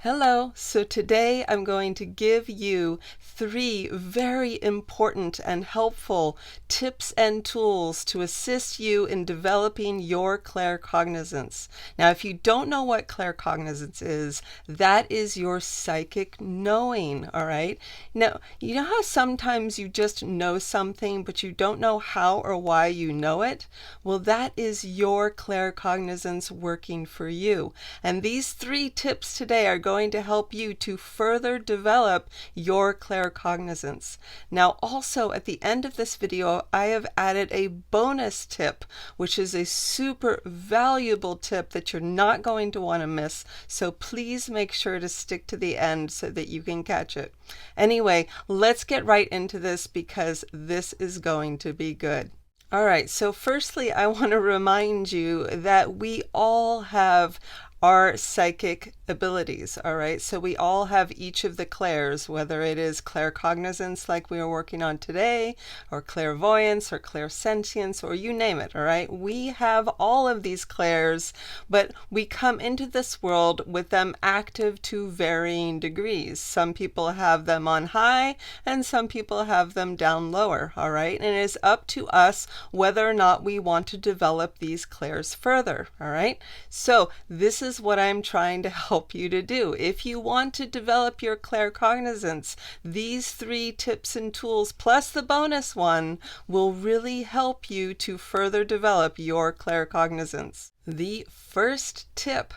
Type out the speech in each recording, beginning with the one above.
Hello, so today I'm going to give you 3 very important and helpful tips and tools to assist you in developing your claircognizance. Now, if you don't know what claircognizance is, that is your psychic knowing, all right? Now, you know how sometimes you just know something, but you don't know how or why you know it? Well, that is your claircognizance working for you. And these 3 tips today are going to help you to further develop your claircognizance. Now, also at the end of this video, I have added a bonus tip, which is a super valuable tip that you're not going to want to miss. So please make sure to stick to the end so that you can catch it. Anyway, let's get right into this because this is going to be good. All right, so firstly, I want to remind you that we all have our psychic abilities, all right? So we all have each of the clairs, whether it is claircognizance like we are working on today, or clairvoyance, or clairsentience, or you name it, all right? We have all of these clairs, but we come into this world with them active to varying degrees. Some people have them on high, and some people have them down lower, all right? And it is up to us whether or not we want to develop these clairs further, all right? So this is what I'm trying to help you to do. If you want to develop your claircognizance, these 3 tips and tools plus the bonus one will really help you to further develop your claircognizance. The first tip: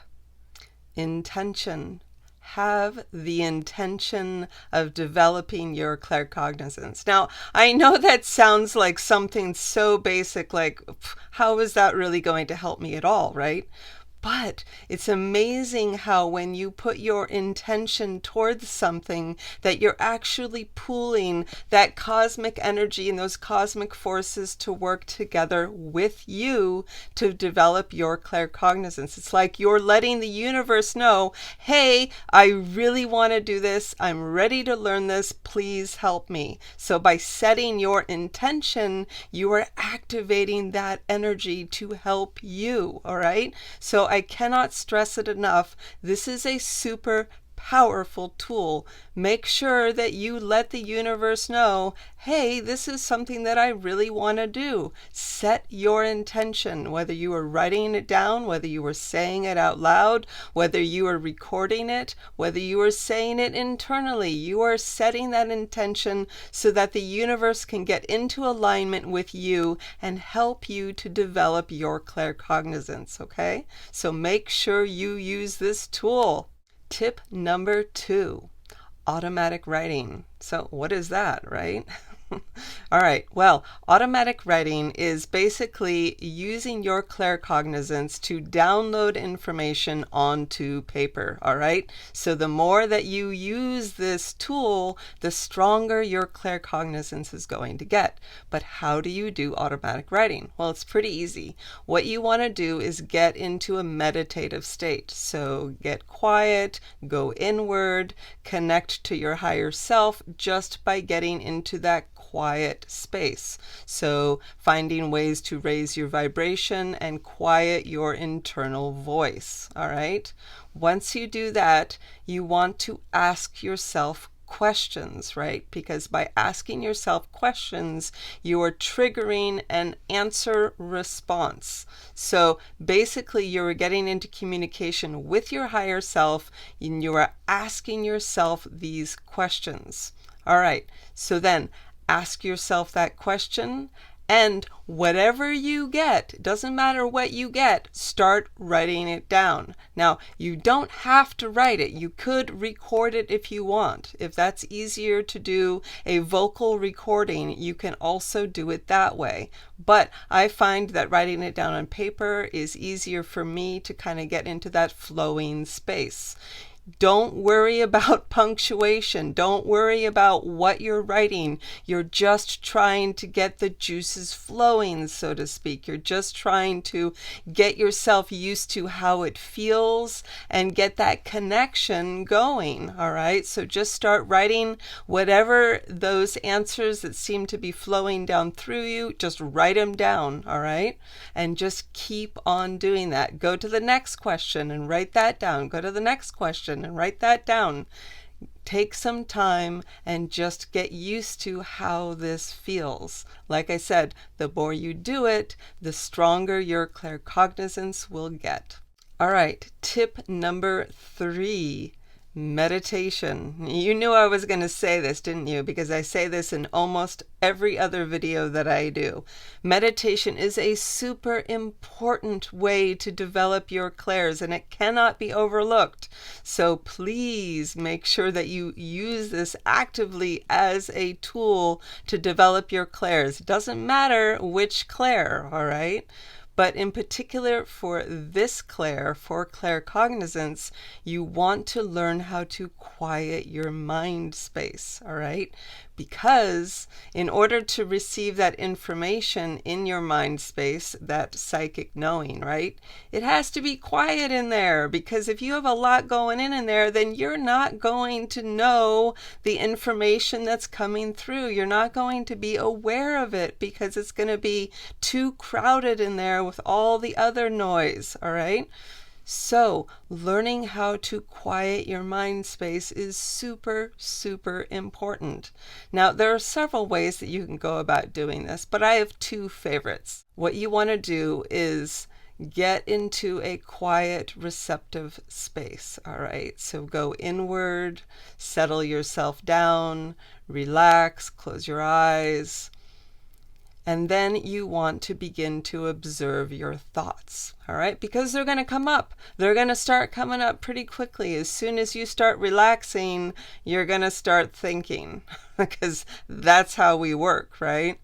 intention. Have the intention of developing your claircognizance. Now, I know that sounds like something so basic, like how is that really going to help me at all, right? But it's amazing how when you put your intention towards something that you're actually pooling that cosmic energy and those cosmic forces to work together with you to develop your claircognizance. It's like you're letting the universe know, hey, I really want to do this. I'm ready to learn this. Please help me. So by setting your intention, you are activating that energy to help you, all right? So I cannot stress it enough. This is a super powerful tool. Make sure that you let the universe know, hey, this is something that I really want to do. Set your intention, whether you are writing it down, whether you are saying it out loud, whether you are recording it, whether you are saying it internally. You are setting that intention so that the universe can get into alignment with you and help you to develop your claircognizance, okay? So make sure you use this tool. Tip number 2, automatic writing. So what is that, right? All right, well, automatic writing is basically using your claircognizance to download information onto paper, all right? So the more that you use this tool, the stronger your claircognizance is going to get. But how do you do automatic writing? Well, it's pretty easy. What you want to do is get into a meditative state. So get quiet, go inward, connect to your higher self just by getting into that quiet space. So finding ways to raise your vibration and quiet your internal voice, all right? Once you do that, you want to ask yourself questions, right? Because by asking yourself questions, you are triggering an answer response. So basically, you're getting into communication with your higher self and you are asking yourself these questions. All right, so then ask yourself that question, and whatever you get, doesn't matter what you get, start writing it down. Now, you don't have to write it. You could record it if you want. If that's easier to do a vocal recording, you can also do it that way. But I find that writing it down on paper is easier for me to kind of get into that flowing space. Don't worry about punctuation. Don't worry about what you're writing. You're just trying to get the juices flowing, so to speak. You're just trying to get yourself used to how it feels and get that connection going, all right? So just start writing whatever those answers that seem to be flowing down through you, just write them down, all right? And just keep on doing that. Go to the next question and write that down. Go to the next question question and write that down. Take some time and just get used to how this feels. Like I said, the more you do it, the stronger your claircognizance will get. All right, tip number 3. Meditation. You knew I was going to say this, didn't you? Because I say this in almost every other video that I do. Meditation is a super important way to develop your clairs, and it cannot be overlooked. So please make sure that you use this actively as a tool to develop your clairs. It doesn't matter which clair, all right? But in particular for this clair, for claircognizance, you want to learn how to quiet your mind space, all right? Because in order to receive that information in your mind space, that psychic knowing, right? It has to be quiet in there, because if you have a lot going in there, then you're not going to know the information that's coming through. You're not going to be aware of it because it's going to be too crowded in there with all the other noise, all right? So learning how to quiet your mind space is super, super important. Now, there are several ways that you can go about doing this, but I have 2 favorites. What you want to do is get into a quiet, receptive space, all right? So go inward, settle yourself down, relax, close your eyes. And then you want to begin to observe your thoughts, all right? Because they're going to come up. They're going to start coming up pretty quickly. As soon as you start relaxing, you're going to start thinking, because that's how we work, right?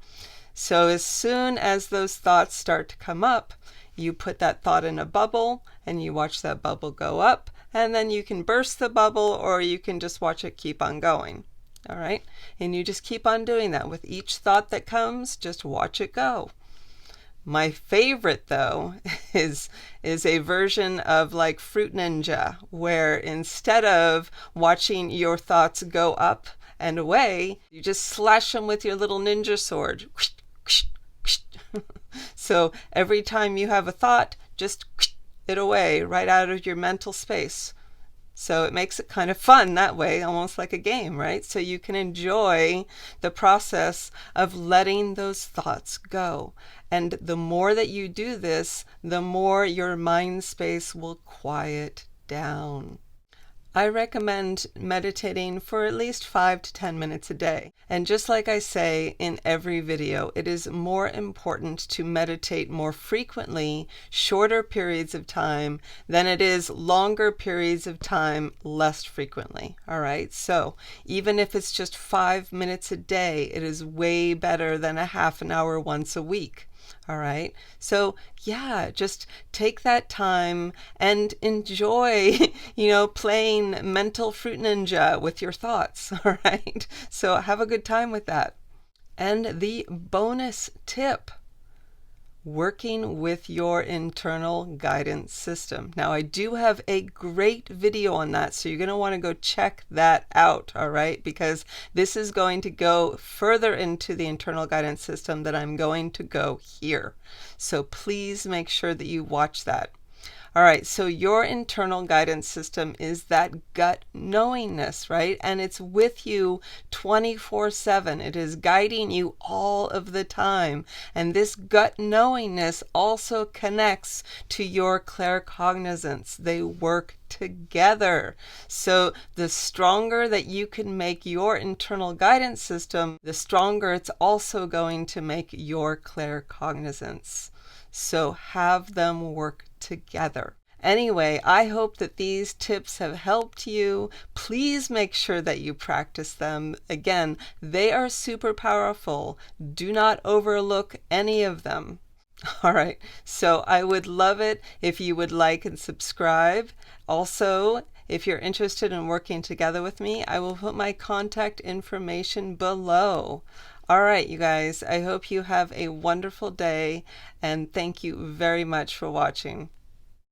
So as soon as those thoughts start to come up, you put that thought in a bubble and you watch that bubble go up, and then you can burst the bubble or you can just watch it keep on going. All right, and you just keep on doing that. With each thought that comes, just watch it go. My favorite, though, is a version of like Fruit Ninja, where instead of watching your thoughts go up and away, you just slash them with your little ninja sword. So every time you have a thought, just it away right out of your mental space. So it makes it kind of fun that way, almost like a game, right? So you can enjoy the process of letting those thoughts go. And the more that you do this, the more your mind space will quiet down. I recommend meditating for at least 5 to 10 minutes a day. And just like I say in every video, it is more important to meditate more frequently, shorter periods of time, than it is longer periods of time, less frequently. All right. So even if it's just 5 minutes a day, it is way better than a half an hour once a week. All right. So yeah, just take that time and enjoy, playing mental Fruit Ninja with your thoughts. All right. So have a good time with that. And the bonus tip: working with your internal guidance system. Now, I do have a great video on that, so you're going to want to go check that out, all right? Because this is going to go further into the internal guidance system than I'm going to go here. So please make sure that you watch that. All right, so your internal guidance system is that gut knowingness, right? And it's with you 24/7. It is guiding you all of the time. And this gut knowingness also connects to your claircognizance. They work together. So the stronger that you can make your internal guidance system, the stronger it's also going to make your claircognizance. So have them work together. Anyway, I hope that these tips have helped you. Please make sure that you practice them. Again, they are super powerful. Do not overlook any of them. All right, so I would love it if you would like and subscribe. Also, if you're interested in working together with me, I will put my contact information below. All right, you guys, I hope you have a wonderful day, and thank you very much for watching.